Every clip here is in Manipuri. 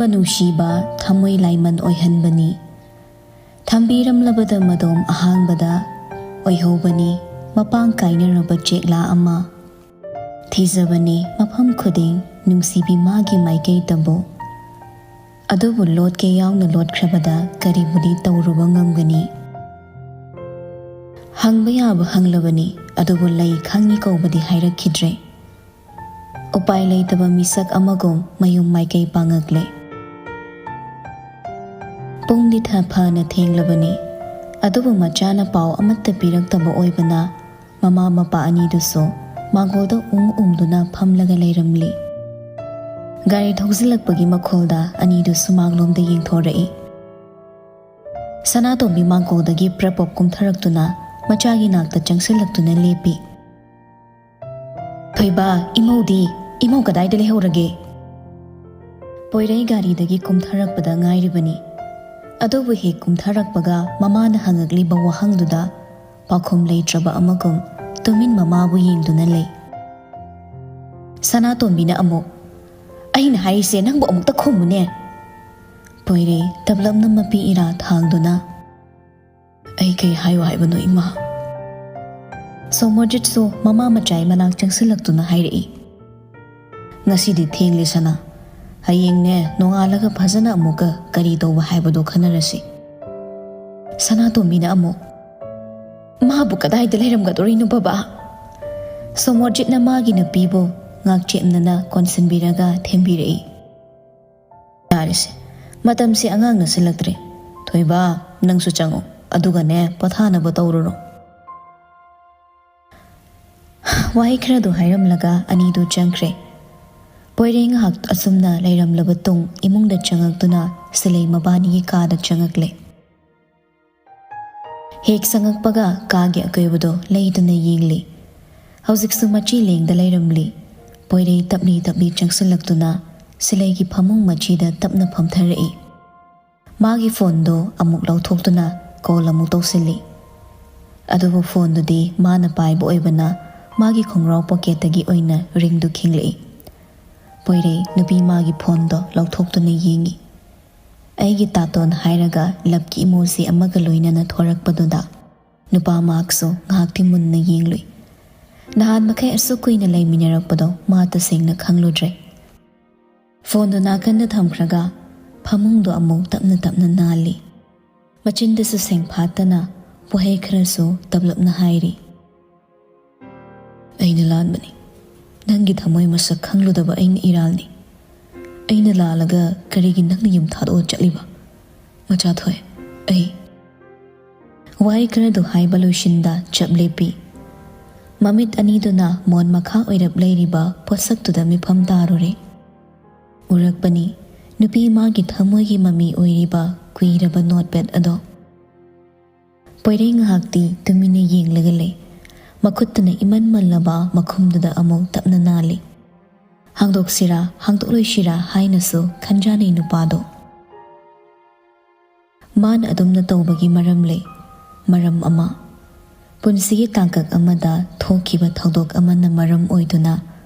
ꯌꯥꯝꯕ ꯅꯨꯡꯁꯤꯕ ꯊꯃꯣꯏ ꯂꯥꯏꯃꯟ ꯑꯣꯏꯍꯟꯕꯅꯤ ꯊꯝꯕꯤꯔꯝꯂꯕꯗ ꯃꯗꯣꯝ ꯑꯍꯥꯡꯕꯗ ꯑꯣꯏꯍꯧꯕꯅꯤ ꯃꯄꯥꯡ ꯀꯥꯏꯅꯔꯕ ꯆꯦꯛꯂꯥ ꯑꯃ ꯊꯤꯖꯕꯅꯤ ꯃꯐꯝ ꯈꯨꯗꯤꯡ ꯅꯨꯡꯁꯤꯕꯤ ꯃꯥꯒꯤ ꯃꯥꯏꯀꯩꯗꯕꯨ ꯑꯗꯨꯕꯨ ꯂꯣꯠꯀꯦ ꯌꯥꯎꯅ ꯂꯣꯠꯈ꯭ꯔꯕꯗ ꯀꯔꯤꯕꯨꯗꯤ ꯇꯧꯔꯨꯕ ꯉꯝꯒꯅꯤ ꯍꯪꯕ ꯌꯥꯕ ꯍꯪꯂꯕꯅꯤ ꯑꯗꯨꯕꯨ ꯂꯩ ꯈꯪꯉꯤ ꯀꯧꯕꯗꯤ ꯍꯥꯏꯔꯛꯈꯤꯗ꯭ꯔꯦ ꯎꯄꯥꯏ ꯂꯩꯇꯕ ꯃꯤꯁꯛ ꯑꯃꯒꯨꯝ ꯃꯌꯨꯝ ꯃꯥꯏꯀꯩ ꯄꯥꯡꯉꯛꯂꯦ ꯄꯨꯡꯗꯤ ꯐꯅ ꯊꯦꯡꯂꯕꯅꯤ ꯑꯗꯨꯕꯨ ꯃꯆꯥꯅ ꯄꯥꯎ ꯑꯃꯠꯇ ꯄꯤꯔꯛꯇꯕ ꯑꯣꯏꯕꯅ ꯃꯃꯥ ꯃꯄꯥ ꯑꯅꯤꯗꯨꯁꯨ ꯃꯥꯡꯒꯣꯜꯗ ꯎꯡꯗꯨꯅ ꯐꯝꯂꯒ ꯂꯩꯔꯝꯂꯤ ꯒꯥꯔꯤ ꯊꯧꯖꯤꯜꯂꯛꯄꯒꯤ ꯃꯈꯣꯜꯗ ꯑꯅꯤꯗꯨꯁꯨ ꯃꯥꯡꯂꯣꯝꯗ ꯌꯦꯡꯊꯣꯔꯛꯏ ꯁꯅꯥꯇꯣꯝꯕꯤ ꯃꯥꯡꯒꯣꯜꯗꯒꯤ ꯄ꯭ꯔꯄꯣꯞ ꯀꯨꯝꯊꯔꯛꯇꯨꯅ ꯃꯆꯥꯒꯤ ꯅꯥꯛꯇ ꯆꯪꯁꯤꯜꯂꯛꯇꯨꯅ ꯂꯦꯞꯄꯤ ꯊꯣꯏꯕ ꯏꯃꯧ ꯀꯗꯥꯏꯗ ꯂꯩꯍꯧꯔꯒꯦ ꯄꯣꯏꯔꯩ ꯒꯥꯔꯤꯗꯒꯤ ꯀꯨꯝꯊꯔꯛꯄꯗ ꯉꯥꯏꯔꯤꯕꯅꯤ ꯑꯗꯨꯕꯨ ꯍꯦꯛ ꯀꯨꯝꯊꯔꯛꯄꯒ ꯃꯃꯥꯅ ꯍꯪꯉꯛꯂꯤꯕ ꯋꯥꯍꯪꯗꯨꯗ ꯄꯥꯎꯈꯨꯝ ꯂꯩꯇ꯭ꯔꯕ ꯑꯃꯒꯨꯝ ꯇꯨꯃꯤꯟ ꯃꯃꯥꯕꯨ ꯌꯦꯡꯗꯨꯅ ꯂꯩ ꯁꯅꯥꯇꯣꯝꯕꯤꯅ ꯑꯃꯨꯛ ꯑꯩꯅ ꯍꯥꯏꯔꯤꯁꯦ ꯅꯪꯕꯨ ꯑꯃꯨꯛꯇ ꯈꯨꯝꯃꯨꯅꯦ ꯄꯣꯏꯔꯩ ꯇꯞꯂꯞꯅ ꯃꯄꯤ ꯏꯔꯥ ꯊꯥꯡꯗꯨꯅ ꯑꯩ ꯀꯩ ꯍꯥꯏꯌꯨ ꯍꯥꯏꯕꯅꯣ ꯏꯃꯥ ꯁꯣꯃꯣꯔꯖꯤꯠꯁꯨ ꯃꯃꯥ ꯃꯆꯥꯏ ꯃꯅꯥꯛ ꯆꯪꯁꯤꯜꯂꯛꯇꯨꯅ ꯍꯥꯏꯔꯛꯏ ꯉꯁꯤꯗꯤ ꯊꯦꯡꯂꯦ ꯁꯅꯥ ꯍꯌꯦꯡꯅꯦ ꯅꯣꯡꯉꯥꯜꯂꯒ ꯐꯖꯅ ꯑꯃꯨꯛꯀ ꯀꯔꯤ ꯇꯧꯕ ꯍꯥꯏꯕꯗꯣ ꯈꯟꯅꯔꯁꯤ ꯁꯅꯥꯇꯣꯝꯕꯤꯅ ꯑꯃꯨꯛ ꯃꯥꯕꯨ ꯀꯗꯥꯏꯗ ꯂꯩꯔꯝꯒꯗꯣꯔꯤꯅꯣ ꯕꯕꯥ ꯁꯣꯃꯣꯔꯖꯤꯠꯅ ꯃꯥꯒꯤ ꯅꯨꯄꯤꯕꯨ ꯉꯥꯛꯆꯦꯞꯅꯅ ꯀꯣꯟꯁꯤꯟꯕꯤꯔꯒ ꯊꯦꯝꯕꯤꯔꯛꯏ ꯌꯥꯔꯤꯁꯦ ꯃꯇꯝꯁꯤ ꯑꯉꯥꯡ ꯅꯁꯤꯜꯂꯛꯇ꯭ꯔꯦ ꯊꯣꯏꯕ ꯅꯪꯁꯨ ꯆꯪꯉꯣ ꯑꯗꯨꯒꯅꯦ ꯄꯣꯊꯥꯅꯕ ꯇꯧꯔꯨꯔꯣ ꯋꯥꯍꯩ ꯈꯔꯗꯣ ꯍꯥꯏꯔꯝꯂꯒ ꯑꯅꯤꯗꯨ ꯆꯪꯈ꯭ꯔꯦ ꯄꯣꯏꯔꯩ ꯉꯥꯏꯍꯥꯛ ꯑꯁꯨꯝꯅ ꯂꯩꯔꯝꯂꯕ ꯇꯨꯡ ꯏꯃꯨꯡꯗ ꯆꯪꯉꯛꯇꯨꯅ ꯁꯤꯂꯩ ꯃꯕꯥꯅꯤꯒꯤ ꯀꯥꯗ ꯆꯪꯉꯛꯂꯦ ꯍꯦꯛ ꯆꯪꯉꯛꯄꯒ ꯀꯥꯒꯤ ꯑꯀꯣꯏꯕꯗꯣ ꯂꯩꯗꯨꯅ ꯌꯦꯡꯂꯤ ꯍꯧꯖꯤꯛꯁꯨ ꯃꯆꯤ ꯂꯦꯡꯗ ꯂꯩꯔꯝꯂꯤ ꯄꯣꯏꯔꯩ ꯇꯞꯂꯤ ꯆꯪꯁꯤꯜꯂꯛꯇꯨꯅ ꯁꯤꯂꯩꯒꯤ ꯐꯃꯨꯡ ꯃꯆꯤꯗ ꯇꯞꯅ ꯐꯝꯊꯔꯛꯏ ꯃꯥꯒꯤ ꯐꯣꯟꯗꯣ ꯑꯃꯨꯛ ꯂꯧꯊꯣꯛꯇꯨꯅ ꯀꯣꯜ ꯑꯃꯨꯛ ꯇꯧꯁꯤꯜꯂꯤ ꯑꯗꯨꯕꯨ ꯐꯣꯟꯗꯨꯗꯤ ꯃꯥꯅ ꯄꯥꯏꯕ ꯑꯣꯏꯕꯅ ꯃꯥꯒꯤ ꯈꯣꯡꯒ꯭ꯔꯥꯎ ꯄꯣꯀꯦꯠꯇꯒꯤ ꯑꯣꯏꯅ ꯔꯤꯡꯗꯨ ꯈꯤꯡꯂꯛꯏ ꯄꯣꯏꯔꯩ ꯅꯨꯄꯤ ꯃꯥꯒꯤ ꯐꯣꯟꯗꯣ ꯂꯧꯊꯣꯛꯇꯨꯅ ꯌꯦꯡꯉꯤ ꯑꯩꯒꯤ ꯇꯥꯇꯣꯟ ꯍꯥꯏꯔꯒ ꯂꯞꯀꯤ ꯏꯃꯣꯖꯤ ꯑꯃꯒ ꯂꯣꯏꯅꯅ ꯊꯣꯔꯛꯄꯗꯨꯗ ꯅꯨꯄꯥ ꯃꯍꯥꯛꯁꯨ ꯉꯥꯏꯍꯥꯛꯇꯤ ꯃꯨꯟꯅ ꯌꯦꯡꯂꯨꯏ ꯅꯍꯥꯟ ꯃꯈꯩ ꯑꯁꯨꯛ ꯀꯨꯏꯅ ꯂꯩꯃꯤꯟꯅꯔꯛꯄꯗꯣ ꯃꯥ ꯇꯁꯦꯡꯅ ꯈꯪꯂꯨꯗ꯭ꯔꯦ ꯐꯣꯟꯗꯨ ꯅꯥꯀꯟꯗ ꯊꯝꯈ꯭ꯔꯒ ꯐꯃꯨꯡꯗꯣ ꯑꯃꯨꯛ ꯇꯞꯅ ꯅꯥꯜꯂꯤ ꯃꯆꯤꯟꯗꯁꯨ ꯁꯦꯡꯐꯥꯠꯇꯅ ꯋꯥꯍꯩ ꯈꯔꯁꯨ ꯇꯞꯂꯞꯅ ꯍꯥꯏꯔꯤ ꯑꯩꯅ ꯂꯥꯟꯕꯅꯤ ꯅꯪꯒꯤ ꯊꯃꯣꯏ ꯃꯁꯛ ꯈꯪꯂꯨꯗꯕ ꯑꯩꯅ ꯏꯔꯥꯜꯅꯤ ꯑꯩꯅ ꯂꯥꯜꯂꯒ ꯀꯔꯤꯒꯤ ꯅꯪꯅ ꯌꯨꯝ ꯊꯥꯗꯣꯛꯑ ꯆꯠꯂꯤꯕ ꯃꯆꯥꯊꯣꯏ ꯑꯩ ꯋꯥꯍꯩ ꯈꯔꯗꯨ ꯍꯥꯏꯕ ꯂꯣꯏꯁꯤꯟꯗ ꯆꯞ ꯂꯦꯞꯄꯤ ꯃꯃꯤꯠ ꯑꯅꯤꯗꯨꯅ ꯃꯣꯟ ꯃꯈꯥ ꯑꯣꯏꯔꯞ ꯂꯩꯔꯤꯕ ꯄꯣꯠꯁꯛꯇꯨꯗ ꯃꯤꯐꯝ ꯇꯥꯔꯨꯔꯦ ꯎꯔꯛꯄꯅꯤ ꯅꯨꯄꯤ ꯃꯥꯒꯤ ꯊꯃꯣꯏꯒꯤ ꯃꯃꯤ ꯑꯣꯏꯔꯤꯕ ꯀꯨꯏꯔꯕ ꯅꯣꯠꯄꯦꯗ ꯑꯗꯣ ꯄꯣꯏꯔꯩ ꯉꯥꯏꯍꯥꯛꯇꯤ ꯇꯨꯃꯤꯟꯅ ꯌꯦꯡꯂꯒ ꯂꯩ ꯃꯈꯨꯠꯇꯨꯅ ꯏꯃꯟ ꯃꯜꯂꯕ ꯃꯈꯨꯝꯗꯨꯗ ꯑꯃꯨꯛ ꯇꯞꯅ ꯅꯥꯜꯂꯤ ꯍꯥꯡꯗꯣꯛꯁꯤꯔꯥ ꯍꯥꯡꯗꯣꯛꯂꯣꯏꯁꯤꯔꯥ ꯍꯥꯏꯅꯁꯨ ꯈꯟꯖꯥꯅꯩ ꯅꯨꯄꯥꯗꯣ ꯃꯥꯅ ꯑꯗꯨꯝꯅ ꯇꯧꯕꯒꯤ ꯃꯔꯝ ꯂꯩ ꯃꯔꯝ ꯑꯃ ꯄꯨꯟꯁꯤꯒꯤ ꯇꯥꯡꯀꯛ ꯑꯃꯗ ꯊꯣꯛꯈꯤꯕ ꯊꯧꯗꯣꯛ ꯑꯃꯅ ꯃꯔꯝ ꯑꯣꯏꯗꯨꯅ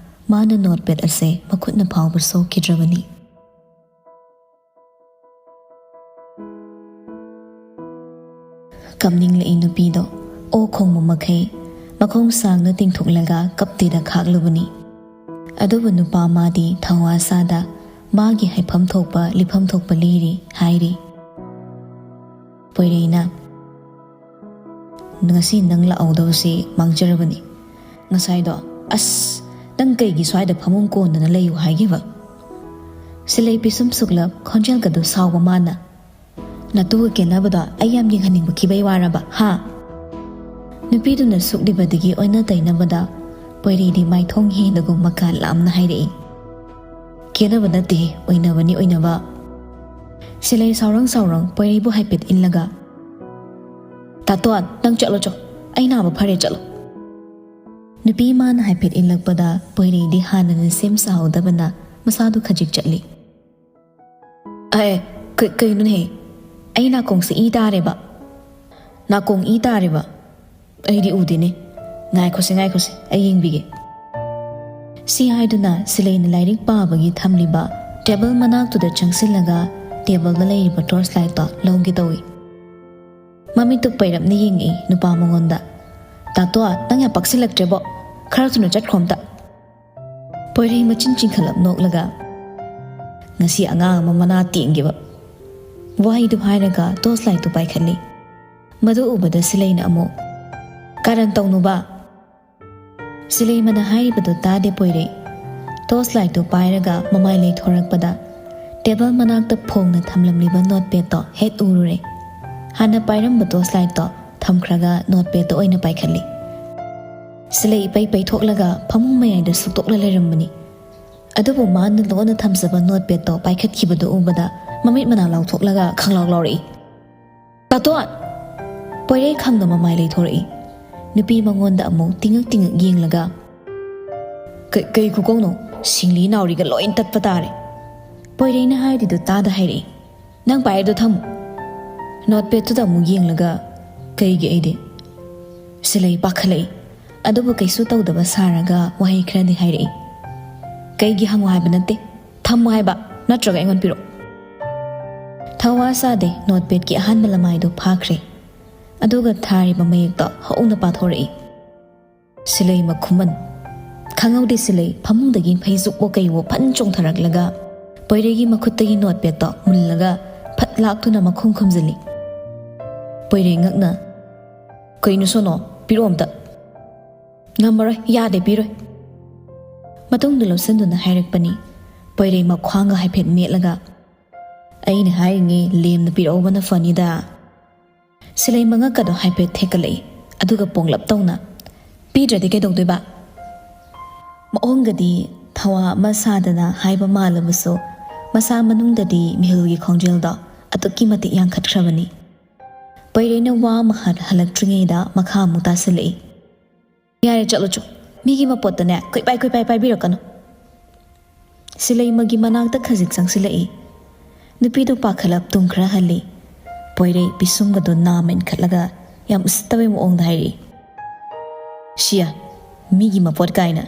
ꯃꯥꯅ ꯅꯣꯠꯄꯦꯗ ꯑꯁꯦ ꯃꯈꯨꯠꯅ ꯐꯥꯎꯕ ꯁꯣꯛꯈꯤꯗ꯭ꯔꯕꯅꯤ ꯀꯞꯅꯤꯡꯂꯛꯏ ꯅꯨꯄꯤꯗꯣ ꯑꯣ ꯈꯣꯡꯕ ꯃꯈꯩ ꯃꯈꯣꯡ ꯁꯥꯡꯅ ꯇꯤꯡꯊꯣꯛꯂꯒ ꯀꯞꯇꯦꯗ ꯈꯥꯛꯂꯨꯕꯅꯤ ꯑꯗꯨꯕꯨ ꯅꯨꯄꯥ ꯃꯥꯗꯤ ꯊꯋꯥꯁꯥꯗ ꯃꯥꯒꯤ ꯍꯥꯏꯐꯝ ꯊꯣꯛꯄ ꯂꯤꯐꯝ ꯊꯣꯛꯄ ꯂꯤꯔꯤ ꯍꯥꯏꯔꯤ ꯄꯣꯏꯔꯩꯅ ꯉꯁꯤ ꯅꯪ ꯂꯥꯛꯍꯧꯗꯕꯁꯤ ꯃꯥꯡꯖꯔꯕꯅꯤ ꯉꯁꯥꯏꯗꯣ ꯑꯁ ꯅꯪ ꯀꯩꯒꯤ ꯁ꯭ꯋꯥꯏꯗ ꯐꯃꯨꯡ ꯀꯣꯟꯗꯅ ꯂꯩꯌꯨ ꯍꯥꯏꯒꯤꯕ ꯁꯤꯂꯩ ꯄꯤꯁꯨꯝ ꯁꯨꯛꯂꯞ ꯈꯣꯟꯖꯦꯜꯒꯗꯨ ꯁꯥꯎꯕ ꯃꯥꯅ ꯅꯇꯨꯒ ꯀꯦꯟꯅꯕꯗꯣ ꯑꯩ ꯌꯥꯝ ꯌꯦꯡꯍꯟꯅꯤꯡꯕꯈꯤꯕꯩ ꯋꯥꯔꯕ ꯍꯥ ꯅꯨꯄꯤꯗꯨꯅ ꯁꯨꯛꯂꯤꯕꯗꯒꯤ ꯑꯣꯏꯅ ꯇꯩꯅꯕꯗ ꯄꯣꯏꯔꯩꯗꯤ ꯃꯥꯏꯊꯣꯡ ꯍꯦꯟꯗꯒꯨꯝ ꯃꯀꯥ ꯂꯥꯝꯅ ꯍꯥꯏꯔꯛꯏ ꯀꯦꯅꯕ ꯅꯠꯇꯦ ꯑꯣꯏꯅꯕ ꯁꯤꯂꯩ ꯁꯥꯎꯔꯪ ꯄꯣꯏꯔꯩꯕꯨ ꯍꯥꯏꯐꯦꯠ ꯏꯜꯂꯒ ꯇꯥꯇꯣꯟ ꯅꯪ ꯆꯠꯂꯣ ꯑꯩ ꯅꯥꯕ ꯐꯔꯦ ꯆꯠꯂꯣ ꯅꯨꯄꯤ ꯃꯥꯅ ꯍꯥꯏꯐꯦꯠ ꯏꯜꯂꯛꯄꯗ ꯄꯣꯏꯔꯩꯗꯤ ꯍꯥꯟꯅꯅ ꯁꯦꯝ ꯁꯥꯍꯧꯗꯕꯅ ꯃꯁꯥꯗꯨ ꯈꯖꯤꯛ ꯆꯠꯂꯤ ꯀꯩꯅꯣꯅꯦ ꯑꯩ ꯅꯥꯀꯣꯡꯁꯦ ꯏ ꯇꯥꯔꯦꯕ ꯅꯥꯀꯣꯡ ꯏ ꯇꯥꯔꯦꯕ ꯑꯩꯗꯤ ꯎꯗꯦꯅꯦ ꯉꯥꯏꯈꯣꯁꯦ ꯑꯩ ꯌꯦꯡꯕꯤꯒꯦ ꯁꯤ ꯍꯥꯏꯗꯨꯅ ꯁꯤꯂꯩꯅ ꯂꯥꯏꯔꯤꯛ ꯄꯥꯕꯒꯤ ꯊꯝꯂꯤꯕ ꯇꯦꯕꯜ ꯃꯅꯥꯛꯇꯨꯗ ꯆꯪꯁꯤꯜꯂꯒ ꯇꯦꯕꯜꯗ ꯂꯩꯔꯤꯕ ꯇꯣꯔꯆ ꯂꯥꯏꯠꯇꯣ ꯂꯧꯒꯦ ꯇꯧꯏ꯫ ꯃꯃꯤꯠꯇꯨ ꯄꯩꯔꯞꯅ ꯌꯦꯡꯉꯛꯏ ꯅꯨꯄꯥ ꯃꯉꯣꯟꯗ꯫ ꯇꯥꯇꯣ ꯅꯪ ꯌꯥꯝ ꯄꯛꯁꯤꯜꯂꯛꯇ꯭ꯔꯦꯕꯣ, ꯈꯔ ꯊꯨꯅ ꯆꯠꯈ꯭ꯔꯣꯝꯇ꯫ ꯄꯣꯏꯔꯩ ꯃꯆꯤꯟ ꯆꯤꯡꯈꯠꯂꯞ ꯅꯣꯛꯂꯒ ꯉꯁꯤ ꯑꯉꯥꯡ ꯑꯃ ꯃꯅꯥ ꯇꯦꯡꯒꯤꯕ꯫ ꯋꯥꯍꯩꯗꯨ ꯍꯥꯏꯔꯒ ꯇꯣꯔꯆ ꯂꯥꯏꯠꯇꯨ ꯄꯥꯏꯈꯠꯂꯤ꯫ ꯃꯗꯨ ꯎꯕꯗ ꯁꯤꯂꯩꯅ ꯑꯃꯨꯛ ꯀꯥꯔꯟ ꯇꯧꯅꯨꯕ꯫ ꯁꯤꯂꯩꯃꯅ ꯍꯥꯏꯔꯤꯕꯗꯨ ꯇꯥꯗꯦ ꯄꯣꯏꯔꯩ꯫ ꯇꯣꯔꯆ ꯂꯥꯏꯠꯇꯨ ꯄꯥꯏꯔꯒ ꯃꯃꯥꯏ ꯂꯩꯊꯣꯔꯛꯄꯗ ꯇꯦꯕꯜ ꯃꯅꯥꯛꯇ ꯐꯣꯡꯅ ꯊꯝꯂꯝꯂꯤꯕ ꯅꯣꯠꯄꯦꯗꯇꯣ ꯍꯦꯛ ꯎꯔꯨꯔꯦ꯫ ꯍꯥꯟꯅ ꯄꯥꯏꯔꯝꯕ ꯇꯣꯔꯆ ꯂꯥꯏꯠꯇꯣ ꯊꯝꯈ꯭ꯔꯒ ꯅꯣꯠꯄꯦꯗꯇꯣ ꯑꯣꯏꯅ ꯄꯥꯏꯈꯠꯂꯤ꯫ ꯁꯤꯂꯩ ꯏꯄꯩ ꯄꯩꯊꯣꯛꯂꯒ ꯐꯃꯨꯡ ꯃꯌꯥꯏꯗ ꯁꯨꯛꯇꯣꯛꯂ ꯂꯩꯔꯝꯕꯅꯤ꯫ ꯑꯗꯨꯕꯨ ꯃꯥꯅ ꯂꯣꯟꯅ ꯊꯝꯖꯕ ꯅꯣꯠꯄꯦꯗꯇꯣ ꯄꯥꯏꯈꯠꯈꯤꯕꯗꯨ ꯎꯕꯗ ꯃꯃꯤꯠ ꯃꯅꯥ ꯂꯥꯎꯊꯣꯛꯂꯒ ꯈꯪꯂꯥꯎ ꯂꯥꯎꯔꯛꯏ꯫ ꯇꯥꯇꯣꯟ! ꯄꯣꯏꯔꯩ ꯈꯪꯅ ꯃꯃꯥꯏ ꯂꯩꯊꯣꯔꯛꯏ꯫ ꯅꯨꯄꯤ ꯃꯉꯣꯟꯗ ꯑꯃꯨꯛ ꯇꯤꯡꯉꯛ ꯇꯤꯡꯉꯛ ꯌꯦꯡꯂꯒ ꯀꯩ ꯈꯨꯀꯧꯅꯣ? ꯁꯤꯡꯂꯤ ꯅꯥꯎꯔꯤꯒ ꯂꯣꯏ ꯇꯠꯄ ꯇꯥꯔꯦ꯫ ꯄꯣꯏꯔꯩꯅ ꯍꯥꯏꯔꯤꯗꯨ ꯇꯥꯗ ꯍꯥꯏꯔꯛꯏ꯫ ꯅꯪ ꯄꯥꯏꯔꯤꯗꯨ ꯊꯝꯃꯨ꯫ ꯅꯣꯠꯄꯦꯗꯇꯨꯗ ꯑꯃꯨꯛ ꯌꯦꯡꯂꯒ ꯀꯩꯒꯤ ꯑꯩꯗꯤ? ꯁꯤꯂꯩ ꯄꯥꯈꯠꯂꯛꯏ꯫ ꯑꯗꯨꯕꯨ ꯀꯩꯁꯨ ꯇꯧꯗꯕ ꯁꯥꯔꯒ ꯋꯥꯍꯩ ꯈꯔꯗꯤ ꯍꯥꯏꯔꯛꯏ꯫ ꯀꯩꯒꯤ ꯍꯪꯉꯨ ꯍꯥꯏꯕ ꯅꯠꯇꯦ, ꯊꯝꯃꯨ ꯍꯥꯏꯕ, ꯅꯠꯇ꯭ꯔꯒ ꯑꯩꯉꯣꯟꯗ ꯄꯤꯔꯛꯑꯣ꯫ ꯊꯧꯋꯥ ꯁꯥꯗꯦ ꯅꯣꯠꯄꯦꯗꯀꯤ ꯑꯍꯥꯟꯕ ꯂꯃꯥꯏꯗꯨ ꯐꯥꯈ꯭ꯔꯦ꯫ ꯑꯗꯨꯒ ꯊꯥꯔꯤꯕ ꯃꯌꯦꯛꯇꯣ ꯍꯧꯅ ꯄꯥꯊꯣꯔꯛꯏ꯫ ꯁꯤꯂꯩ ꯃꯈꯨꯃꯟ! ꯈꯪꯍꯧꯗꯦ ꯁꯤꯂꯩ ꯐꯃꯨꯡꯗꯒꯤ ꯐꯩꯖꯨꯞꯋꯣ ꯀꯩꯋꯣ ꯐꯟ ꯆꯣꯡꯊꯔꯛꯂꯒ ꯄꯣꯏꯔꯩꯒꯤ ꯃꯈꯨꯠꯇꯒꯤ ꯅꯣꯠꯄꯦꯗꯇꯣ ꯃꯨꯜꯂꯒ ꯐꯠ ꯂꯥꯛꯇꯨꯅ ꯃꯈꯨꯝ ꯈꯨꯝꯖꯤꯜꯂꯤ꯫ ꯄꯣꯏꯔꯩ ꯉꯛꯅ ꯀꯩꯅꯣ ꯁꯣꯅꯣ, ꯄꯤꯔꯛꯑꯣ ꯑꯝꯇ꯫ ꯉꯝꯃꯔꯣꯏ, ꯌꯥꯗꯦ, ꯄꯤꯔꯣꯏ꯫ ꯃꯇꯨꯡꯗ ꯂꯧꯁꯤꯟꯗꯨꯅ ꯍꯥꯏꯔꯛꯄꯅꯤ꯫ ꯄꯣꯏꯔꯩ ꯃꯈ꯭ꯋꯥꯡꯒ ꯍꯥꯏꯐꯦꯠ ꯃꯦꯠꯂꯒ ꯑꯩꯅ ꯍꯥꯏꯔꯤꯉꯩ ꯂꯦꯝꯅ ꯄꯤꯔꯛꯍꯧꯕꯅ ꯐꯅꯤꯗ꯫ ꯁꯤꯂꯩ ꯃꯉꯛꯀꯗꯣ ꯍꯥꯏꯐꯦꯠ ꯊꯦꯛꯀꯠꯂꯛꯏ꯫ ꯑꯗꯨꯒ ꯄꯣꯡꯂꯞ ꯇꯧꯅ ꯄꯤꯗ꯭ꯔꯗꯤ ꯀꯩꯗꯧꯗꯣꯏꯕ? ꯃꯑꯣꯡꯒꯗꯤ ꯊꯋꯥ ꯑꯃ ꯁꯥꯗꯅ ꯍꯥꯏꯕ ꯃꯥꯜꯂꯕꯁꯨ ꯃꯁꯥ ꯃꯅꯨꯡꯗꯗꯤ ꯃꯤꯍꯨꯜꯒꯤ ꯈꯣꯡꯖꯦꯜꯗꯣ ꯑꯗꯨꯛꯀꯤ ꯃꯇꯤꯛ ꯌꯥꯡꯈꯠꯈ꯭ꯔꯕꯅꯤ꯫ ꯄꯣꯏꯔꯩꯅ ꯋꯥ ꯑꯃ ꯍꯜꯂꯛꯇ꯭ꯔꯤꯉꯩꯗ ꯃꯈꯥ ꯑꯃꯨꯛ ꯇꯥꯁꯤꯜꯂꯛꯏ꯫ ꯌꯥꯔꯦ ꯆꯠꯂꯨꯆꯣ, ꯃꯤꯒꯤ ꯃꯄꯣꯠꯇꯅꯦ ꯀꯣꯏꯄꯥꯏ ꯄꯥꯏꯕꯤꯔꯛꯀꯅꯨ꯫ ꯁꯤꯂꯩꯃꯒꯤ ꯃꯅꯥꯛꯇ ꯈꯖꯤꯛ ꯆꯪꯁꯤꯜꯂꯛꯏ꯫ ꯅꯨꯄꯤꯗꯨ ꯄꯥꯈꯠꯂꯞ ꯇꯨꯡ ꯈꯔ ꯍꯜꯂꯤ꯫ ꯄꯣꯏꯔꯩ ꯄꯤꯁꯨꯝꯒꯗꯣ ꯅꯥꯝꯃ ꯏꯟꯈꯠꯂꯒ ꯌꯥꯝ ꯎꯁꯤꯠꯇꯕꯩ ꯃꯑꯣꯡꯗ ꯍꯥꯏꯔꯛꯏ꯫ ꯁꯤꯌꯥ, ꯃꯤꯒꯤ ꯃꯄꯣꯠ ꯀꯥꯏꯅ,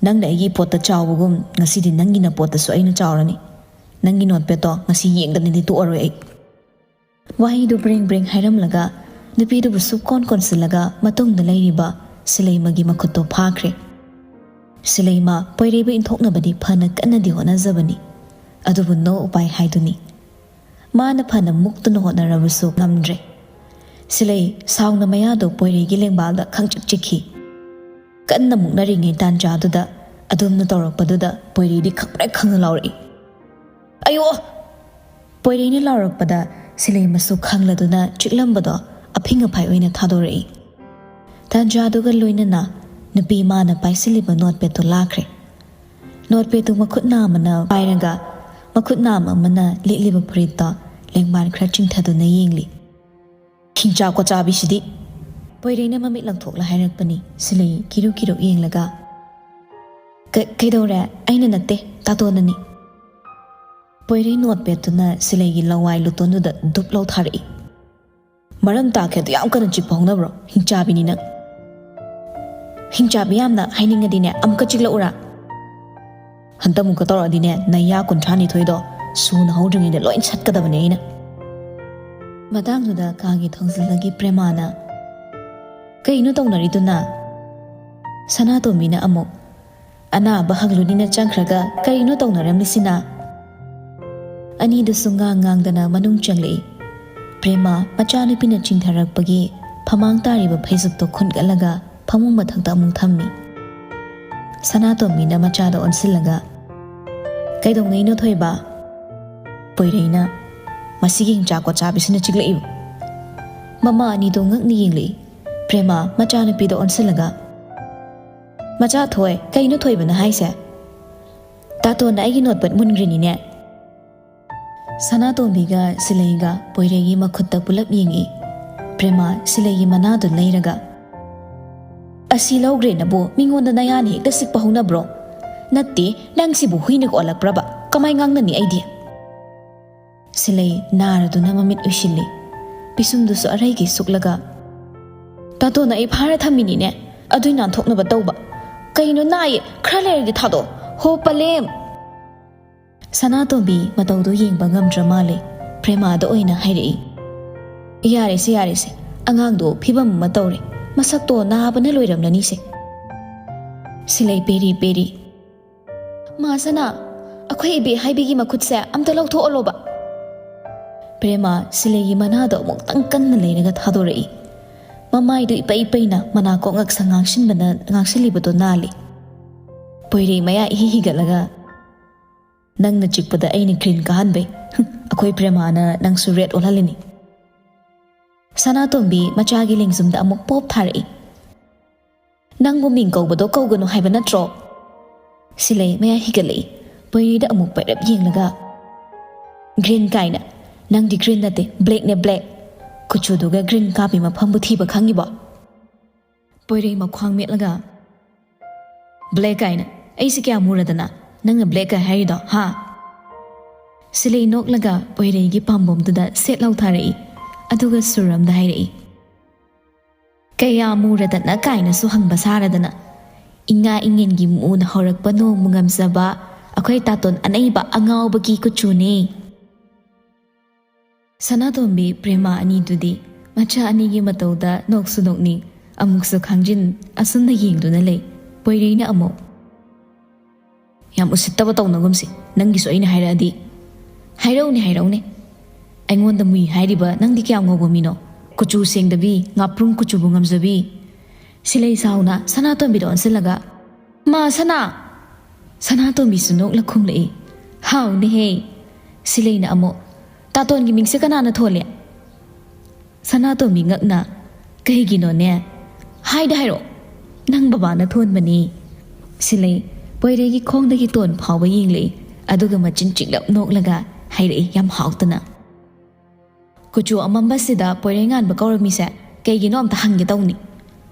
ꯅꯪꯅ ꯑꯩꯒꯤ ꯄꯣꯠꯇ ꯆꯥꯎꯕꯒꯨꯝ ꯉꯁꯤꯗꯤ ꯅꯪꯒꯤ ꯅꯄꯣꯠꯇꯁꯨ ꯑꯩꯅ ꯆꯥꯎꯔꯅꯤ꯫ ꯅꯪꯒꯤ ꯅꯣꯠꯄꯦꯗꯇꯣ ꯉꯁꯤ ꯌꯦꯡꯗꯅꯗꯤ ꯇꯣꯛꯑꯔꯣꯏ ꯑꯩ꯫ ꯋꯥꯍꯩꯗꯨ ꯕ꯭ꯔꯦꯡ ꯕ꯭ꯔꯦꯡ ꯍꯥꯏꯔꯝꯂꯒ ꯅꯨꯄꯤꯗꯨꯕꯨ ꯁꯨꯛꯀꯣꯟ ꯀꯣꯟꯁꯤꯜꯂꯒ ꯃꯇꯨꯡꯗ ꯂꯩꯔꯤꯕ ꯁꯤꯂꯩꯃꯒꯤ ꯃꯈꯨꯠꯇꯣ ꯐꯥꯈ꯭ꯔꯦ꯫ ꯁꯤꯂꯩꯃ ꯄꯣꯏꯔꯩꯕꯨ ꯏꯟꯊꯣꯛꯅꯕꯗꯤ ꯐꯅ ꯀꯟꯅꯗꯤ ꯍꯣꯠꯅꯖꯕꯅꯤ꯫ ꯑꯗꯨꯕꯨ ꯅꯣ ꯎꯄꯥꯏ ꯍꯥꯏꯗꯨꯅꯤ꯫ ꯃꯥꯅ ꯐꯅ ꯃꯨꯛꯇꯨꯅ ꯍꯣꯠꯅꯔꯕꯁꯨ ꯉꯝꯗ꯭ꯔꯦ꯫ ꯁꯤꯂꯩ ꯁꯥꯎꯅ ꯃꯌꯥꯗꯣ ꯄꯣꯏꯔꯩꯒꯤ ꯂꯦꯡꯕꯥꯜꯗ ꯈꯪꯆꯤꯛ ꯆꯤꯛꯈꯤ꯫ ꯀꯟꯅ ꯃꯨꯛꯅꯔꯤꯉꯩ ꯇꯥꯟꯖꯥꯗꯨꯗ ꯑꯗꯨꯝꯅ ꯇꯧꯔꯛꯄꯗꯨꯗ ꯄꯣꯏꯔꯩꯗꯤ ꯈꯪꯄ꯭ꯔꯦꯛ ꯈꯪꯅ ꯂꯥꯎꯔꯛꯏ꯫ ꯑꯌꯣ! ꯄꯣꯏꯔꯩꯅ ꯂꯥꯎꯔꯛꯄꯗ ꯁꯤꯂꯩꯃꯁꯨ ꯈꯪꯂꯗꯨꯅ ꯆꯤꯛꯂꯝꯕꯗꯣ ꯑꯐꯤꯡ ꯑꯐꯥꯏ ꯑꯣꯏꯅ ꯊꯥꯗꯣꯔꯛꯏ꯫ ꯇꯥꯟꯖꯥꯗꯨꯒ ꯂꯣꯏꯅꯅ ꯅꯨꯄꯤ ꯃꯥꯅ ꯄꯥꯏꯁꯤꯜꯂꯤꯕ ꯅꯣꯠꯄꯦꯗꯇꯨ ꯂꯥꯛꯈ꯭ꯔꯦ꯫ ꯅꯣꯠꯄꯦꯗꯇꯨ ꯃꯈꯨꯠ ꯅꯥꯝꯃꯅ ꯄꯥꯏꯔꯒ ꯃꯈꯨꯠ ꯅꯥꯝ ꯑꯃꯅ ꯂꯤꯠꯂꯤꯕ ꯐꯨꯔꯤꯠꯇꯣ ꯂꯦꯡꯕꯥꯟ ꯈꯔ ꯆꯤꯡꯊꯗꯨꯅ ꯌꯦꯡꯂꯤ꯫ ꯍꯤꯡꯆꯥ ꯀꯣꯆꯥꯕꯤꯁꯤꯗꯤ! ꯄꯣꯏꯔꯩꯅ ꯃꯃꯤꯠ ꯂꯪꯊꯣꯛꯂ ꯍꯥꯏꯔꯛꯄꯅꯤ꯫ ꯁꯤꯂꯩ ꯀꯤꯔꯨ ꯀꯤꯔꯨ ꯌꯦꯡꯂꯒ ꯀꯩꯗꯧꯔꯦ? ꯑꯩꯅ ꯅꯠꯇꯦ, ꯇꯥꯇꯣꯟꯅꯅꯤ꯫ ꯄꯣꯏꯔꯩ ꯅꯣꯠꯄꯦꯗꯇꯨꯅ ꯁꯤꯂꯩꯒꯤ ꯂꯋꯥꯏ ꯂꯨꯇꯣꯟꯗꯨꯗ ꯗꯨꯞ ꯂꯥꯎ ꯊꯥꯔꯛꯏ꯫ ꯃꯔꯝ ꯇꯥꯛꯀꯦꯗꯣ ꯌꯥꯝ ꯀꯟꯅ ꯆꯤꯛꯄ ꯍꯧꯅꯕ꯭ꯔꯣ? ꯍꯤꯡꯆꯥꯕꯤꯅꯤ ꯅꯪ! ꯍꯤꯡꯆꯥꯕꯤ ꯌꯥꯝꯅ ꯍꯥꯏꯅꯤꯡꯉꯗꯤꯅꯦ ꯑꯃꯨꯛꯀ ꯆꯤꯛꯂꯛꯎꯔꯥ? ꯍꯟꯇꯛꯃꯨꯛꯀ ꯇꯧꯔꯛꯑꯗꯤꯅꯦ ꯅꯩꯌꯥ 32ꯗꯣ ꯁꯨꯅ ꯍꯧꯗ꯭ꯔꯤꯉꯩꯗ ꯂꯣꯏ ꯁꯠꯀꯗꯕꯅꯦ ꯑꯩꯅ꯫ ꯃꯇꯥꯡꯗꯨꯗ ꯀꯥꯒꯤ ꯊꯣꯡꯖꯤꯜꯗꯒꯤ ꯄ꯭ꯔꯦꯃꯥꯅ ꯀꯩꯅꯣ ꯇꯧꯅꯔꯤꯗꯨꯅ? ꯁꯅꯥꯇꯣꯝꯕꯤꯅ ꯑꯃꯨꯛ ꯑꯅꯥꯕ ꯍꯪꯂꯨꯅꯤꯅ ꯆꯪꯈ꯭ꯔꯒ ꯀꯔꯤꯅꯣ ꯇꯧꯅꯔꯝꯂꯤꯁꯤꯅ? ꯑꯅꯤꯗꯨꯁꯨ ꯉꯥꯡꯗꯅ ꯃꯅꯨꯡ ꯆꯪꯂꯛꯏ꯫ ꯄ꯭ꯔꯦꯃꯥ ꯃꯆꯥꯅꯨꯄꯤꯅ ꯆꯤꯡꯊꯔꯛꯄꯒꯤ ꯐꯃꯥꯡ ꯇꯥꯔꯤꯕ ꯐꯩꯖꯨꯞꯇꯣ ꯈꯨꯟꯒꯠꯂꯒ ꯐꯃꯨꯡ ꯃꯊꯛꯇ ꯑꯃꯨꯛ ꯊꯝꯃꯤ꯫ ꯁꯅꯥꯇꯣꯝꯕꯤꯅ ꯃꯆꯥꯗꯣ ꯑꯣꯟꯁꯤꯜꯂꯒ ꯀꯩꯗꯧꯉꯩꯅꯣ ꯊꯣꯏꯕ? ꯄꯣꯏꯔꯩꯅ ꯃꯁꯤꯒꯤ ꯍꯤꯡꯆꯥ ꯀꯣꯠꯆꯥꯕꯤꯁꯤꯅ ꯆꯤꯛꯂꯛꯏꯕ꯫ ꯃꯃꯥ ꯑꯅꯤꯗꯣ ꯉꯛꯅ ꯌꯦꯡꯂꯛꯏ꯫ ꯄ꯭ꯔꯦꯃꯥ ꯃꯆꯥꯅꯨꯄꯤꯗ ꯑꯣꯟꯁꯤꯜꯂꯒ ꯃꯆꯥ ꯊꯣꯏ, ꯀꯩꯅꯣ ꯊꯣꯏꯕꯅ ꯍꯥꯏꯁꯦ? ꯇꯥꯇꯣꯟꯅ ꯑꯩꯒꯤ ꯅꯣꯠꯄꯦꯗ ꯃꯨꯟꯈ꯭ꯔꯤꯅꯤꯅꯦ꯫ ꯁꯅꯥꯇꯣꯝꯕꯤꯒ ꯁꯤꯂꯩꯒ ꯄꯣꯏꯔꯩꯒꯤ ꯃꯈꯨꯠꯇ ꯄꯨꯂꯞ ꯌꯦꯡꯉꯤ꯫ ꯄ꯭ꯔꯦꯃꯥ ꯁꯤꯂꯩꯒꯤ ꯃꯅꯥꯗꯨ ꯂꯩꯔꯒ ꯑꯁꯤ ꯂꯧꯈ꯭ꯔꯦꯅꯕꯨ ꯃꯤꯉꯣꯟꯗ ꯅꯌꯥꯅ ꯍꯦꯛꯇ ꯁꯤꯛꯄ ꯍꯧꯅꯕ꯭ꯔꯣ? ꯅꯠꯇꯦ, ꯅꯪꯁꯤꯕꯨ ꯍꯨꯏꯅꯒ ꯑꯣꯜꯂꯛꯄ꯭ꯔꯕ? ꯀꯃꯥꯏ ꯉꯥꯡꯅꯅꯤ ꯑꯩꯗꯤ? ꯁꯤꯂꯩ ꯅꯥꯔꯗꯨꯅ ꯃꯃꯤꯠ ꯎꯏꯁꯤꯜꯂꯤ꯫ ꯄꯤꯁꯨꯝꯗꯨꯁꯨ ꯑꯔꯩꯒꯩ ꯁꯨꯛꯂꯒ ꯇꯥꯇꯣꯟꯅ ꯑꯩ ꯐꯥꯔ ꯊꯝꯃꯤꯅꯤꯅꯦ, ꯑꯗꯨꯏ ꯅꯥꯟꯊꯣꯛꯅꯕ ꯇꯧꯕ꯫ ꯀꯩꯅꯣ ꯅꯥꯏꯌꯦ, ꯈꯔ ꯂꯩꯔꯗꯤ ꯊꯥꯗꯣꯛꯑꯣ꯫ ꯍꯣ ꯄꯂꯦꯝ! Sanatombi mataudu yengba ngamdra male Prema da oina hairei Yarese Angangdo phibam ma tawre masakto nabana loiramnani se Silai peri Masana akhoi ibe haibigi makhutse amta lawtho oloba Prema silai manada mok tangkan leinaga thadorei Mamai du ipai na manako ngak sangangshin bana ngangsilibato nali Poire maya higalaga Nang na chikpada aini green kahanbe akhoi Prema na nang su red olalini Sanatombi machagi lingzumda amok pop tharei Nang buming kaubado kaugano haiba natro Silai maya higalei Poire da amok pairap yenglaga Green kaina Nang di green nate black ne black Kuchuduga green kapi maphambu thiba khangiba Poire makhwang metlaga Black kaina aisi kya muradana Nang black ka haido ha Silai noklaga Poire gi pambom tuda set lau tharei Aduga suram da hairei Kaya muradana kaina su hangba saradana Inga ingin gi muuna horakpa no mungamsaba Akhoi taton anaiba angawba ki kuchune Sanatombi Prema ani dudi macha ani gi matauda noksu nokni amuksu khangjin asunna yengduna lei Poireina amo Yam usittaba tawnagumsi nangi so aina hairadi hairaune Aingonda mui hairiba nangdi kya ngobo mino kuchu sengdabi ngaprung kuchu bungamzabi Silai sauna Sanatombi don silaga Ma Sanatombi sunok lakhum lei Haw ne he Silai na amo Taton gi mingse kanana thole Sanatombi ngakna kahigino ne hairo nang baba na thon bani Silai Poire gi khongdagi ton phawba yinglei aduga machin chiklap noklaga hairei yam hawtana Kuchu amamba sida Poire ngan ba kawrami se kaigino amta hangge tawni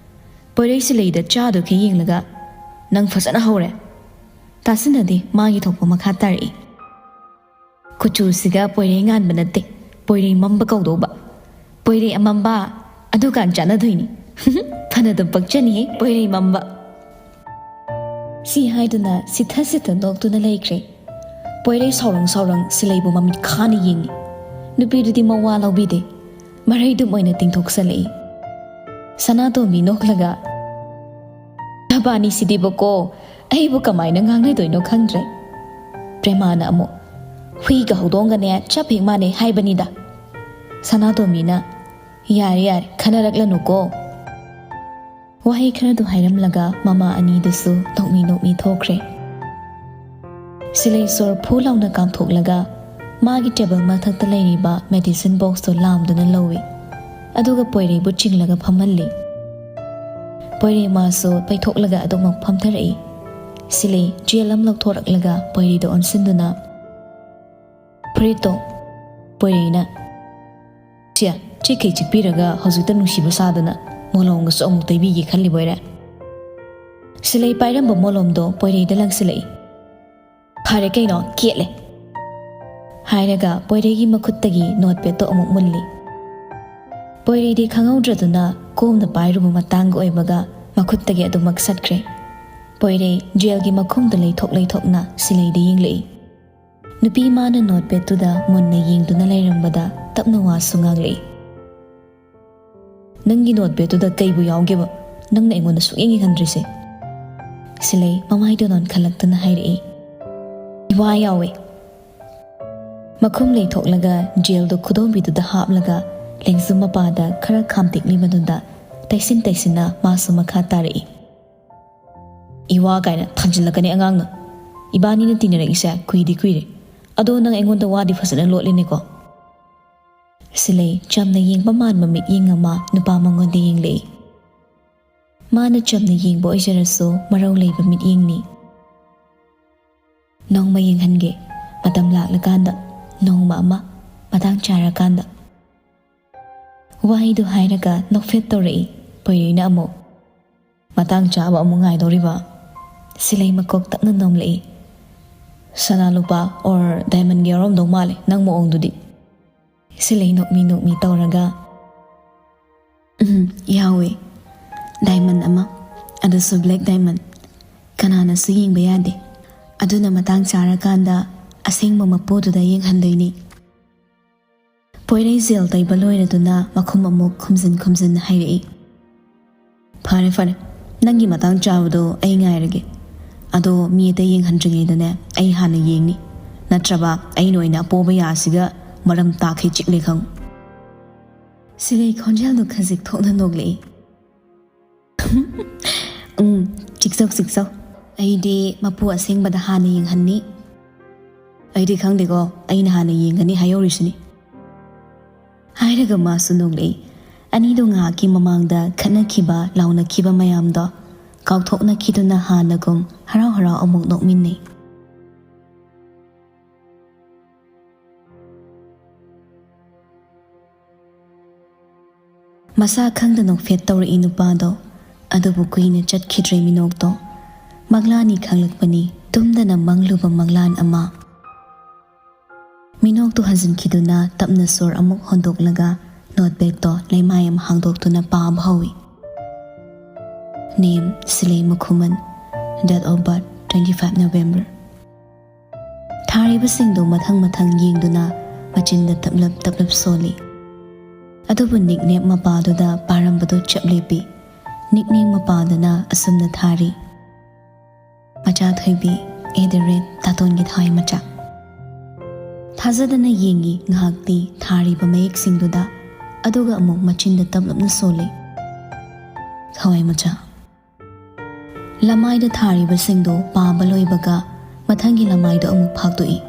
Poire Silai da chado ke yinglaga nang fasana hawre tasinadi magi thokpa makha tarei Kuchu siga Poire ngan banate Poire mamba kawdoba Poire amamba adukan chana dhuini Phana da bakchani Poire mamba Si haiduna sitha noktuna laikre Poire saurang Silai bu mamit khani yingi Nupidudi mawa lawbide Maraidu moina tingthoksalei Sanatombi noklaga Tabani sidibako aibu kamaina ngangnai doino khangdre Prema na amo Hui ga hodonga ne chaping mane haibanida Sanatombi na yare khanaraklanu ko Wahi khanadu hairamlaga mama ani dusu nokmi thokre Silai sor phulauna kamthoklaga Magi table mathakta leiriba medicine box to lamduna lawi aduga Poire bu chinglaga phamalli Poire maso paithoklaga adumak phamtharei Silai jelam lokthoraklaga Poire do onsinduna Prito Poire na Tia chikai chikpiraga hojuta nungsiba sadana molong so amuk taibi gi khalli boire Silai pairam ba molom do Poire da langsilai Phare kaino kiele Hairaga Poire gi makhuttagi notepad to amuk mulli Poire di khangaudraduna komna pairuba matang oibaga makhuttagi adu maksatkhre Poire jail gi makhum da leithokna Silai di yinglei Nupi mana notepad tu da munna yingduna lairambada tapna wa sungaglei Nangi notepad tu da kaibu yawgeba nangna engona suyingi khandrise Silai mamai donon khalaktana hairei Iwa yawe Makhum leithoklaga jail do khudombi du da haplaga lengzum mapada khara khamtikli madunda taisina masu makha tarei Iwa kaina thanjilakani angangna Ibani na tinara isa kuire ado nang engonda wadi fasana lotline ko Silai chamna yingba man mamit yingama nupa mangonde yinglei Mana chamna yingbo ijaraso marau leiba mit yingni Nong ma yinghange matam laklakanda Nong ma matang charakanda Wahi du hairaga nokfet torei Poire na amo Matang chaba amo ngai doriba Silai makok takna nomlei Sana lupa or diamond gearom dong male nang moong dudi Silai nokmi tauraga Yawe Diamond ama Ado su black diamond Kanana su yingba yade Aduna matang charakanda ꯑꯁꯦꯡꯕ ꯃꯄꯨꯗꯨꯗ ꯌꯦꯡꯍꯟꯗꯣꯏꯅꯤ꯫ ꯄꯣꯏꯔꯩ ꯖꯦꯜ ꯇꯩꯕ ꯂꯣꯏꯔꯗꯨꯅ ꯃꯈꯨꯝ ꯑꯃꯨꯛ ꯈꯨꯝꯖꯤꯟ ꯍꯥꯏꯔꯛꯏ꯫ ꯐꯔꯦ ꯐꯔꯦ, ꯅꯪꯒꯤ ꯃꯇꯥꯡ ꯆꯥꯕꯗꯣ ꯑꯩ ꯉꯥꯏꯔꯒꯦ꯫ ꯑꯗꯣ ꯃꯤ ꯑꯇꯩ ꯌꯦꯡꯍꯟꯗ꯭ꯔꯤꯉꯩꯗꯅꯦ ꯑꯩ ꯍꯥꯟꯅ ꯌꯦꯡꯅꯤ, ꯅꯠꯇ꯭ꯔꯕ ꯑꯩꯅ ꯑꯣꯏꯅ ꯑꯄꯣꯕ ꯌꯥꯁꯤꯒ ꯃꯔꯝ ꯇꯥꯈꯩ ꯆꯤꯛꯂꯦ ꯈꯪꯉꯨ꯫ ꯁꯤꯂꯩ ꯈꯣꯟꯖꯦꯜꯗꯨ ꯈꯖꯤꯛ ꯊꯣꯛꯅ ꯅꯣꯛꯂꯛꯏ꯫ ꯆꯤꯛꯆꯧ, ꯑꯩꯗꯤ ꯃꯄꯨ ꯑꯁꯦꯡꯕꯗ ꯍꯥꯟꯅ ꯌꯦꯡꯍꯟꯅꯤ꯫ ꯑꯩꯗꯤ ꯈꯪꯗꯦꯀꯣ, ꯑꯩꯅ ꯍꯥꯟꯅ ꯌꯦꯡꯒꯅꯤ ꯍꯥꯏꯍꯧꯔꯤꯁꯤꯅꯤ꯫ ꯍꯥꯏꯔꯒ ꯃꯥꯁꯨ ꯅꯣꯛꯂꯛꯏ꯫ ꯑꯅꯤꯗꯣ ꯉꯥꯏꯍꯥꯛꯀꯤ ꯃꯃꯥꯡꯗ ꯈꯠꯅꯈꯤꯕ ꯂꯥꯎꯅꯈꯤꯕ ꯃꯌꯥꯝꯗꯣ ꯀꯥꯎꯊꯣꯛꯅꯈꯤꯗꯨꯅ ꯍꯥꯟꯅꯒꯨꯝ ꯍꯔꯥꯎ ꯍꯔꯥꯎ ꯑꯃꯨꯛ ꯅꯣꯛꯃꯤꯟꯅꯩ꯫ ꯃꯁꯥ ꯈꯪꯗꯅ ꯐꯦꯠ ꯇꯧꯔꯛꯏ ꯅꯨꯄꯥꯗꯣ, ꯑꯗꯨꯕꯨ ꯀꯨꯏꯅ ꯆꯠꯈꯤꯗ꯭ꯔꯦ ꯃꯤꯅꯣꯛꯇꯣ꯫ ꯃꯪꯂꯥꯟꯅꯤ ꯈꯪꯂꯛꯄꯅꯤ, ꯇꯨꯝꯗꯅ ꯃꯪꯂꯨꯕ ꯃꯪꯂꯥꯟ ꯑꯃ꯫ ꯃꯤꯅꯣꯛꯇꯣ ꯍꯟꯖꯤꯟꯈꯤꯗꯨꯅ ꯇꯞꯅ ꯁꯣꯔ ꯑꯃꯨꯛ ꯍꯣꯟꯗꯣꯛꯂꯒ ꯅꯣꯠꯕꯦꯛꯇꯣ ꯂꯩꯃꯥꯏ ꯑꯃ ꯍꯥꯡꯗꯣꯛꯇꯨꯅ ꯄꯥꯕ ꯍꯧꯏ꯫ ꯅꯦꯝ ꯁꯤꯂꯩ ꯃꯈꯨꯃꯟ, ꯗꯦꯠ ꯑꯣꯐ ꯕꯥꯔꯊ 25 ꯅꯕꯦꯝꯕꯔ꯫ ꯊꯥꯔꯤꯕꯁꯤꯡꯗꯣ ꯃꯊꯪ ꯃꯊꯪ ꯌꯦꯡꯗꯨꯅ ꯃꯆꯤꯟꯗ ꯇꯞꯂꯞ ꯁꯣꯜꯂꯤ꯫ ꯑꯗꯨꯕꯨ ꯅꯤꯛꯅꯦꯝ ꯃꯄꯥꯗꯨꯗ ꯄꯥꯔꯝꯕꯗꯨ ꯆꯞ ꯂꯦꯞꯄꯤ꯫ ꯅꯤꯛꯅꯦꯝ ꯃꯄꯥꯗꯨꯅ ꯑꯁꯨꯝꯅ ꯊꯥꯔꯤ: ꯃꯆꯥ ꯊꯣꯏꯕꯤ ꯇꯥꯇꯣꯟꯒꯤ ꯊꯋꯥꯏ ꯃꯆꯥ꯫ ꯊꯥꯖꯗꯅ ꯌꯦꯡꯉꯤ ꯉꯥꯏꯍꯥꯛꯇꯤ ꯊꯥꯔꯤꯕ ꯃꯌꯦꯛꯁꯤꯡꯗꯨꯗ, ꯑꯗꯨꯒ ꯑꯃꯨꯛ ꯃꯆꯤꯟꯗ ꯇꯞꯂꯞꯅ ꯁꯣꯜꯂꯤ: ꯊꯋꯥꯏ ꯃꯆꯥ꯫ ꯂꯃꯥꯏꯗ ꯊꯥꯔꯤꯕꯁꯤꯡꯗꯣ ꯄꯥꯕ ꯂꯣꯏꯕꯒ ꯃꯊꯪꯒꯤ ꯂꯃꯥꯏꯗꯣ ꯑꯃꯨꯛ ꯐꯥꯛꯇꯣꯛꯏ꯫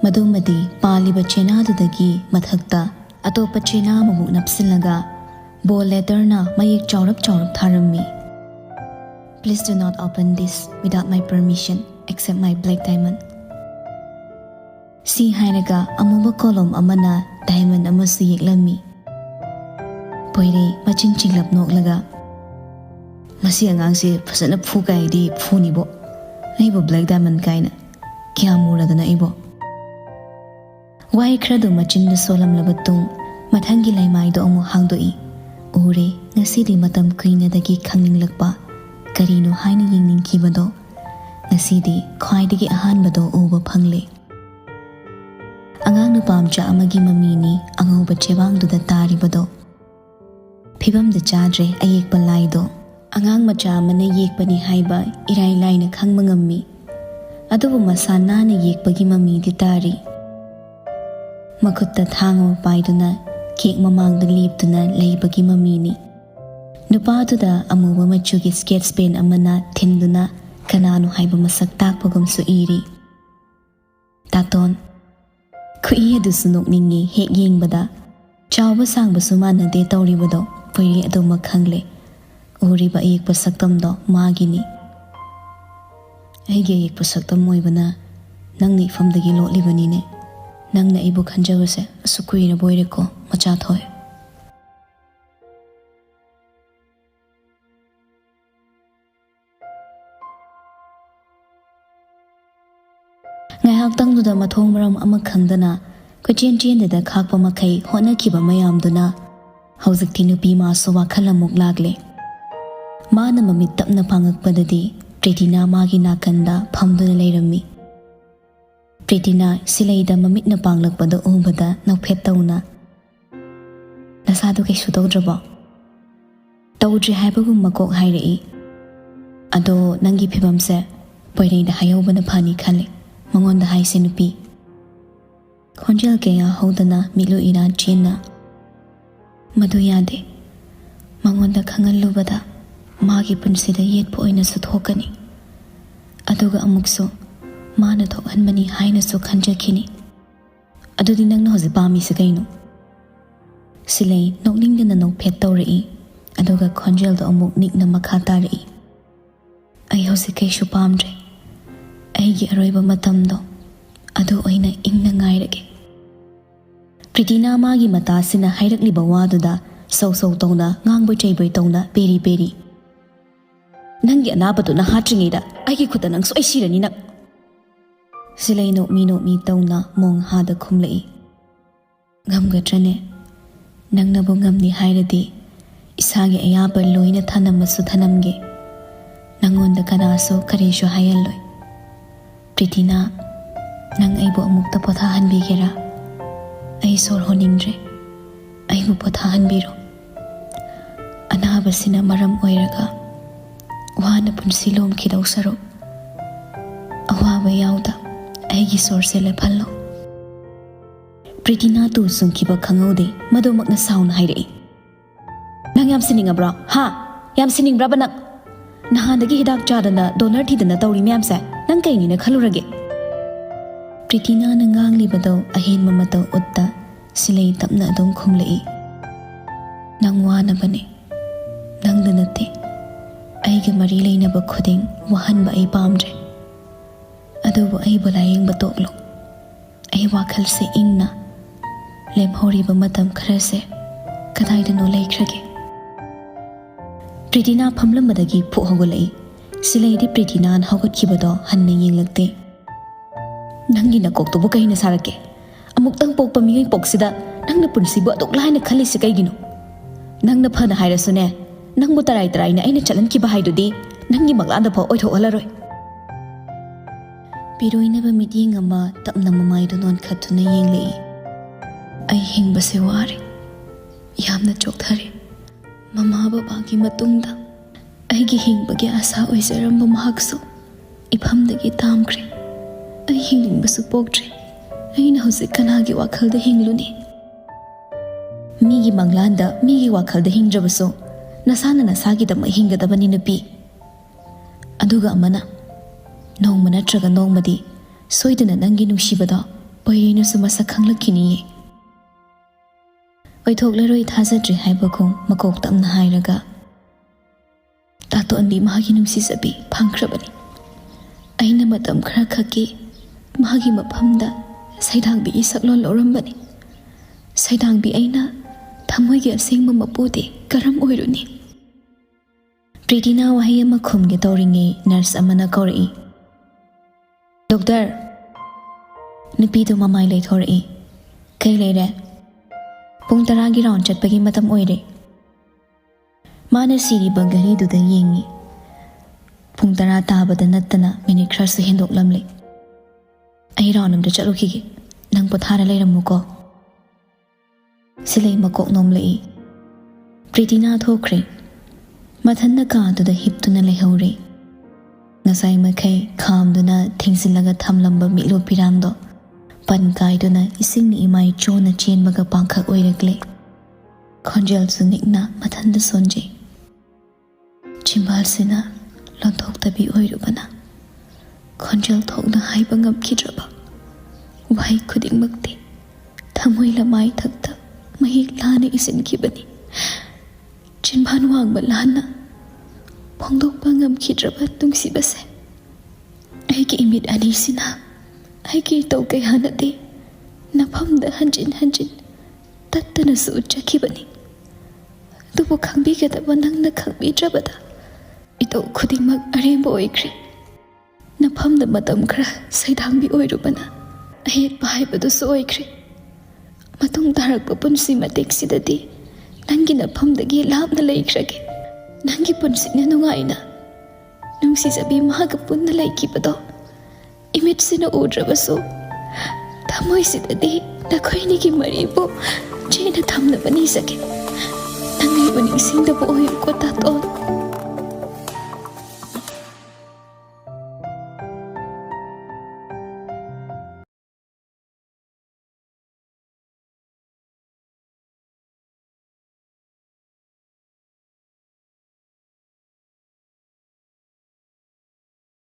ꯃꯗꯨꯃꯗꯤ ꯄꯥꯜꯂꯤꯕ ꯆꯦꯅꯥꯗꯨꯗꯒꯤ ꯃꯊꯛꯇ ꯑꯇꯣꯞꯄ ꯆꯦꯅꯥ ꯑꯃꯃꯨꯛ ꯅꯞꯁꯤꯜꯂꯒ ꯕꯣꯜ ꯂꯦꯇꯔꯅ ꯃꯌꯦꯛ ꯆꯥꯎꯔꯞ ꯊꯥꯔꯝꯃꯤ: Please do not open this without my permission except my black diamond. ꯁꯤ ꯍꯥꯏꯔꯒ ꯑꯃꯨꯕ ꯀꯣꯂꯣꯝ ꯑꯃꯅ ꯗꯥꯏꯃꯟ ꯑꯃꯁꯨ ꯌꯦꯛꯂꯝꯃꯤ꯫ ꯄꯣꯏꯔꯩ ꯃꯆꯤꯟ ꯆꯤꯡꯂꯞ ꯅꯣꯛꯂꯒ, ꯃꯁꯤ ꯑꯉꯥꯡꯁꯦ ꯐꯖꯅ ꯐꯨꯒꯥꯏꯗꯤ ꯐꯨꯅꯤꯕꯣ, ꯑꯩꯕꯨ ꯕ꯭ꯂꯦꯛ ꯗꯥꯏꯃꯟ ꯀꯥꯏꯅ, ꯀꯌꯥꯝ ꯃꯨꯔꯗꯅ ꯑꯩꯕꯣ꯫ ꯋꯥꯍꯩ ꯈꯔꯗꯨ ꯃꯆꯤꯟꯗ ꯁꯣꯜꯂꯝꯂꯕ ꯇꯨꯡ ꯃꯊꯪꯒꯤ ꯂꯩꯃꯥꯏꯗꯣ ꯑꯃꯨꯛ ꯍꯥꯡꯗꯣꯛꯏ꯫ ꯎꯔꯦ ꯉꯁꯤꯗꯤ ꯃꯇꯝ ꯀꯨꯏꯅꯗꯒꯤ ꯈꯪꯅꯤꯡꯂꯛꯄ, ꯀꯔꯤꯅꯣ ꯍꯥꯏꯅ ꯌꯦꯡꯅꯤꯡꯈꯤꯕꯗꯣ, ꯉꯁꯤꯗꯤ ꯈ꯭ꯋꯥꯏꯗꯒꯤ ꯑꯍꯥꯟꯕꯗꯣ ꯎꯕ ꯐꯪꯂꯦ꯫ ꯑꯉꯥꯡ ꯅꯨꯄꯥ ꯃꯆꯥ ꯑꯃꯒꯤ ꯃꯃꯤꯅꯤ ꯑꯉꯧꯕ ꯆꯦꯕꯥꯡꯗꯨꯗ ꯇꯥꯔꯤꯕꯗꯣ꯫ ꯐꯤꯕꯝꯗ ꯆꯥꯗ꯭ꯔꯦ ꯑꯌꯦꯛꯄ ꯂꯥꯏꯗꯣ꯫ ꯑꯉꯥꯡ ꯃꯆꯥ ꯑꯃꯅ ꯌꯦꯛꯄꯅꯤ ꯍꯥꯏꯕ ꯏꯔꯥꯏ ꯂꯥꯏꯅ ꯈꯪꯕ ꯉꯝꯃꯤ, ꯑꯗꯨꯕꯨ ꯃꯁꯥ ꯅꯥꯟꯅ ꯌꯦꯛꯄꯒꯤ ꯃꯃꯤꯗꯤ ꯇꯥꯔꯤ꯫ ꯃꯈꯨꯠꯇ ꯊꯥꯡ ꯑꯃ ꯄꯥꯏꯗꯨꯅ ꯀꯦꯛ ꯃꯃꯥꯡꯗ ꯂꯦꯞꯇꯨꯅ ꯂꯩꯕꯒꯤ ꯃꯃꯤꯅꯤ꯫ ꯅꯨꯄꯥꯗꯨꯗ ꯑꯃꯨꯕ ꯃꯆꯨꯒꯤ ꯁ꯭ꯀꯦꯠꯁ ꯄꯦꯟ ꯑꯃꯅ ꯊꯤꯟꯗꯨꯅ ꯀꯅꯥꯅꯣ ꯍꯥꯏꯕ ꯃꯁꯛ ꯇꯥꯛꯄꯒꯨꯝꯁꯨ ꯏꯔꯤ: ꯇꯥꯇꯣꯟ꯫ ꯈꯨꯏ ꯑꯗꯨꯁꯨ ꯅꯣꯛꯅꯤꯡꯉꯤ ꯍꯦꯛ ꯌꯦꯡꯕꯗ, ꯆꯥꯎꯕ ꯁꯥꯡꯕꯁꯨ ꯃꯥꯟꯅꯗꯦ ꯇꯧꯔꯤꯕꯗꯣ ꯄꯣꯏꯔꯩ ꯑꯗꯨꯃꯛ ꯈꯪꯂꯦ꯫ ꯎꯔꯤꯕ ꯑꯌꯦꯛꯄ ꯁꯛꯇꯝꯗꯣ ꯃꯥꯒꯤꯅꯤ꯫ ꯑꯩꯒꯤ ꯑꯌꯦꯛꯄ ꯁꯛꯇꯝ ꯑꯣꯏꯕꯅ ꯅꯪꯅ ꯏꯐꯝꯗꯒꯤ ꯂꯣꯠꯂꯤꯕꯅꯤꯅꯦ꯫ ꯅꯪꯅ ꯑꯩꯕꯨ ꯈꯟꯖꯕꯁꯦ ꯑꯁꯨꯛ ꯀꯨꯏꯔꯕ ꯑꯣꯏꯔꯦꯀꯣ ꯃꯆꯥ ꯊꯣꯏ꯫ ꯉꯥꯏꯍꯥꯛꯇꯪꯗꯨꯗ ꯃꯊꯣꯡ ꯃꯔꯝ ꯑꯃ ꯈꯪꯗꯅ ꯀꯣꯏꯆꯦꯟꯗ ꯈꯥꯛꯄ ꯃꯈꯩ ꯍꯣꯠꯅꯈꯤꯕ ꯃꯌꯥꯝꯗꯨꯅ ꯍꯧꯖꯤꯛꯇꯤ ꯅꯨꯄꯤ ꯃꯥꯁꯨ ꯋꯥꯈꯜ ꯑꯃꯨꯛ ꯂꯥꯛꯂꯦ꯫ ꯃꯥꯅ ꯃꯃꯤꯠ ꯇꯞꯅ ꯄꯥꯡꯉꯛꯄꯗꯗꯤ ꯄ꯭ꯔꯤꯇꯤꯅꯥ ꯃꯥꯒꯤ ꯅꯥꯀꯟꯗ ꯐꯝꯗꯨꯅ ꯂꯩꯔꯝꯃꯤ꯫ ꯄ꯭ꯔꯤꯇꯤꯅꯥ ꯁꯤꯂꯩꯗ ꯃꯃꯤꯠꯅ ꯄꯥꯡꯂꯛꯄꯗ ꯎꯕꯗ ꯅꯣꯛꯐꯦꯠ ꯇꯧꯅ, ꯅꯁꯥꯗꯣ ꯀꯩꯁꯨ ꯇꯧꯗ꯭ꯔꯕꯣ? ꯇꯧꯗ꯭ꯔꯦ ꯍꯥꯏꯕꯒꯨꯝ ꯃꯀꯣꯛ ꯍꯥꯏꯔꯛꯏ꯫ ꯑꯗꯣ ꯅꯪꯒꯤ ꯐꯤꯕꯝꯁꯦ ꯄꯣꯏꯔꯩꯗ ꯍꯥꯏꯍꯧꯕꯅ ꯐꯅꯤ ꯈꯜꯂꯦ, ꯃꯉꯣꯟꯗ ꯍꯥꯏꯁꯦ ꯅꯨꯄꯤ꯫ ꯈꯣꯟꯖꯦꯜ ꯀꯌꯥ ꯍꯧꯗꯅ ꯃꯤꯠꯂꯨ ꯏꯔꯥꯟ ꯆꯦꯟꯅ, ꯃꯗꯨ ꯌꯥꯗꯦ, ꯃꯉꯣꯟꯗ ꯈꯪꯍꯜꯂꯨꯕꯗ ꯃꯥꯒꯤ ꯄꯨꯟꯁꯤꯗ ꯌꯦꯠꯄ ꯑꯣꯏꯅꯁꯨ ꯊꯣꯛꯀꯅꯤ, ꯑꯗꯨꯒ ꯑꯃꯨꯛꯁꯨ ꯃꯥꯅ ꯊꯣꯛꯍꯟꯕꯅꯤ ꯍꯥꯏꯅꯁꯨ ꯈꯟꯖꯈꯤꯅꯤ꯫ ꯑꯗꯨꯗꯤ ꯅꯪꯅ ꯍꯧꯖꯤꯛ ꯄꯥꯝꯃꯤꯁꯦ ꯀꯩꯅꯣ? ꯁꯤꯂꯩ ꯅꯣꯛꯅꯤꯡꯗꯅ ꯅꯣꯛꯐꯦꯠ ꯇꯧꯔꯛꯏ, ꯑꯗꯨꯒ ꯈꯣꯟꯖꯦꯜꯗꯣ ꯑꯃꯨꯛ ꯅꯤꯛꯅ ꯃꯈꯥ ꯇꯥꯔꯛꯏ: ꯑꯩ ꯍꯧꯖꯤꯛ ꯀꯩꯁꯨ ꯄꯥꯝꯗ꯭ꯔꯦ, ꯑꯩꯒꯤ ꯑꯔꯣꯏꯕ ꯃꯇꯝꯗꯣ ꯑꯗꯨ ꯑꯣꯏꯅ ꯏꯪꯅ ꯉꯥꯏꯔꯒꯦ꯫ ꯄ꯭ꯔꯤꯇꯤꯅꯥ ꯃꯥꯒꯤ ꯃꯇꯥꯁꯤꯅ ꯍꯥꯏꯔꯛꯂꯤꯕ ꯋꯥꯗꯨꯗ ꯁꯧ ꯇꯧꯅ ꯉꯥꯡꯕꯣꯏ ꯆꯩꯕꯣꯏ ꯇꯧꯅ ꯄꯦꯔꯤ: ꯅꯪꯒꯤ ꯑꯅꯥꯕꯗꯨꯅ ꯍꯥꯠꯇ꯭ꯔꯤꯉꯩꯗ ꯑꯩꯒꯤ ꯈꯨꯠꯇ ꯅꯪ ꯁꯣꯏ ꯁꯤꯔꯅꯤ ꯅꯪ꯫ ꯁꯤꯂꯩ ꯅꯣꯛꯃꯤ ꯇꯧꯅ ꯃꯣꯡ ꯍꯥꯗ ꯈꯨꯝꯂꯛꯏ: ꯉꯝꯒꯗ꯭ꯔꯅꯦ? ꯅꯪꯅꯕꯨ ꯉꯝꯅꯤ ꯍꯥꯏꯔꯗꯤ ꯏꯁꯥꯒꯤ ꯑꯌꯥꯕ ꯂꯣꯏꯅ ꯊꯅꯝꯃꯁꯨ ꯊꯅꯝꯒꯦ, ꯅꯪꯉꯣꯟꯗ ꯀꯅꯥꯁꯨ ꯀꯔꯤꯁꯨ ꯍꯥꯏꯍꯜꯂꯣꯏ꯫ ꯄ꯭ꯔꯤꯇꯤꯅꯥ, Nang aibu amukta pothahanbigera ai sor honingdre aibu pothahanbiro anabasina maram oiraga wana punsi lom khidau saro awaba yauda aigi sor se lephallo Pritina tu sungkiba khangaude madomakna sound hairei nang yam siningabra ha yam siningbra banak nahandagi hidak chadana donor thidana tawri myamse nang kaini na khalurage Pritina na nganglibado ahin mamatau utta silai tapna adom khumlei nang wana bane nang danate aiga mari leina ba khuding wahan ba ai pamre adubu ai bolayeng batoklo ai wakhal se ingna lemhori ba matam khara se kadai dano laikhrage Pritina phamlam badagi phu hogolei silai di Pritina an hogot khibado hanne yenglakte Nangi na kok to bu kaina sarake amuk tang pok pami poksida nangna punsi bu atok laina khali se kaigino nangna phana hairasune nangbu tarai tarai na aina chalan ki bahai dudi nangi maglanda pho oitho alaroi piroina ba meeting ama tapna mamai do non khathuna yenglei ai hingba se ware yamna chokthare mama baba gi matungda ai gi hingba gi asa oisaram ba mahakso iphamdagi tamkre ai hinglingbsu poktre aina hausi kanagi wakhalda hingluni migi manglanda migi wakhalda hingdrabaso nasana nasagi dama hingadabani nupi aduga amana nongma natraga nongmadi soidana nangi nungsibada oirina sumasa khanglakhini oithoklaroi thajadri haibakong makok tamna hairaga tato anbi mahagi nungsi sabi phangkrabani aina matam khara khaki mahagi maphamda saidang bi isaklon lorambani saidang bi aina thamoi ge asengma mapude karam oiruni Pritina wahi ama khumge tawringe nurse amana kawri doctor nupi to mamai lai thori kai leire pung 10 gi round chatpagi matam oire mana siri bagari du da yengi pung 10 tabada nattana minute khar su hendok lamle ai raunam da chalukhige nang pothara leiramuko silai makok nomlei Pritina thokre mathanna ka du da hiptuna lehore ngasai makai khamduna thingsilaga thamlamba milo pirangdo pankai duna ising ni imai chona chenbaga pangkhak oirakle khonjal sunikna mathanda sonje chimbal sina lonthok tabi oirubana khonjal thokna haiba ngamkhidraba wai khuding makte thamoi lamai thakta mahik lana isin khibani chinban wangba lana phongdok bangam khidraba tungsibase aiki imit ani sina aiki to kai hanate nafamda hanjin tattana su chakibani tubu khangbi gadaba nangna khangbi drabada ito khudingmak arembo oikre nafamda matam khara saidangbi oirubana ahet bahibadu su oikre matung tarakpa punsi matek sidadi nangi nafamdagi lapna laikhrage nangi punsina nungaina nungsi sabi mahaga punna laikibado imit sina udrabaso thamoi sidadi nakhoini gi maribo chena thamna bani sake nangi bani singda bo oir ko taton